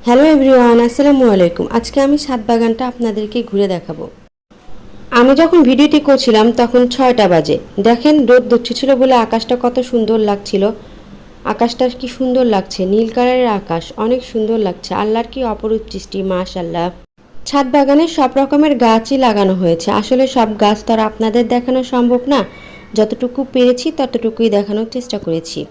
Hello everyone, আসসালামু আলাইকুম। আজকে আমি ছাদ বাগানটা আপনাদেরকে ঘুরে দেখাবো। আমি যখন ভিডিওটি করছিলাম তখন 6টা বাজে। দেখেন রোদ উঠেছিল বলে আকাশটা কত সুন্দর লাগছিল। আকাশটা কি সুন্দর লাগছে, নীল কালারের আকাশ, অনেক সুন্দর লাগছে। আল্লাহর কি অপরূপ সৃষ্টি, মাশাআল্লাহ। ছাদ বাগানে সব রকমের গাছই লাগানো হয়েছে। আসলে সব গাছ তো আর আপনাদের দেখানো সম্ভব না, যতটুকু পেরেছি ততটুকুই দেখানোর চেষ্টা করেছি।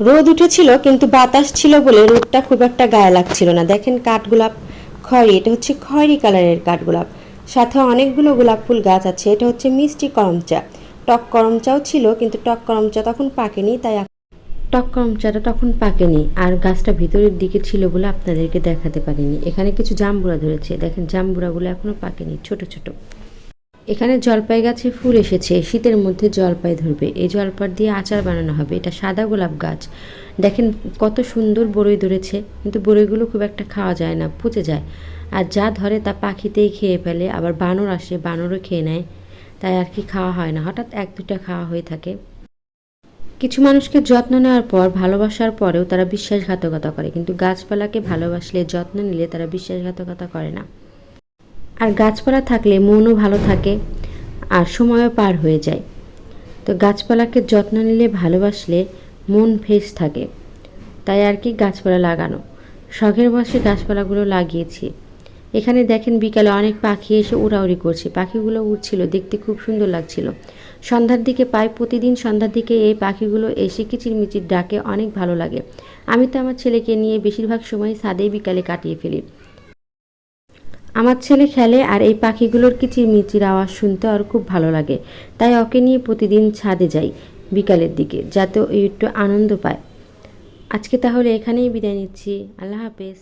রোদ উঠেছিল কিন্তু বাতাস ছিল বলে রোদটা খুব একটা গায়ে লাগছিল না। দেখেন কাঠগোলাপ খয়েরি, এটা হচ্ছে খয়েরি কালারের কাঠগোলাপ, সাথে অনেকগুলো গোলাপ ফুল গাছ আছে। এটা হচ্ছে মিষ্টি করমচা। টক করমচাও ছিল কিন্তু টক করমচা তখন পাকেনি, তাই টক করমচাটা তখন পাকেনি। আর গাছটা ভিতরের দিকে ছিল বলে আপনাদেরকে দেখাতে পারিনি। এখানে কিছু জাম্বুরা ধরেছে, দেখেন জাম্বুরাগুলো এখনো পাকেনি, ছোট ছোট। এখানে জলপাই গাছে ফুল এসেছে, শীতের মধ্যে জলপাই ধরবে। এই জলপাই দিয়ে আচার বানানো হবে। এটা সাদা গোলাপ গাছ, দেখেন কত সুন্দর বড়ই ধরেছে, কিন্তু বড়ইগুলো খুব একটা খাওয়া যায় না, পচে যায়। আর যা ধরে তা পাখিতেই খেয়ে ফেলে, আবার বানর আসে, বানরও খেয়ে নেয়, তাই আর কি খাওয়া হয় না, হঠাৎ এক দুটা খাওয়া হয়ে থাকে। কিছু মানুষকে যত্ন নেওয়ার পর, ভালোবাসার পরেও তারা বিশ্বাসঘাতকতা করে, কিন্তু গাছপালাকে ভালোবাসলে, যত্ন নিলে তারা বিশ্বাসঘাতকতা করে না। আর গাছপালা থাকলে মনও ভালো থাকে আর সময়ও পার হয়ে যায়। তো গাছপালাকে যত্ন নিলে, ভালোবাসলে মন ফ্রেশ থাকে, তাই আর কি গাছপালা লাগানো। শখের বশে গাছপালাগুলো লাগিয়েছি। এখানে দেখেন বিকালে অনেক পাখি এসে উড়াউড়ি করছে, পাখিগুলো উড়ছিল, দেখতে খুব সুন্দর লাগছিল। সন্ধ্যার দিকে পাই, প্রতিদিন সন্ধ্যার দিকে এই পাখিগুলো এসে কিচিরমিচির ডাকে, অনেক ভালো লাগে। আমি তো আমার ছেলেকে নিয়ে বেশিরভাগ সময় ছাদেই বিকালে কাটিয়ে ফেলি। আমার ছেলে খেলে আর এই পাখিগুলোর কিচিরমিচির আওয়াজ শুনতে আর খুব ভালো লাগে, তাই ওকে নিয়ে প্রতিদিন ছাদে যাই বিকালের দিকে, যাতে ও একটু আনন্দ পায়। আজকে তাহলে এখানেই বিদায় নিচ্ছি। আল্লাহ হাফেজ।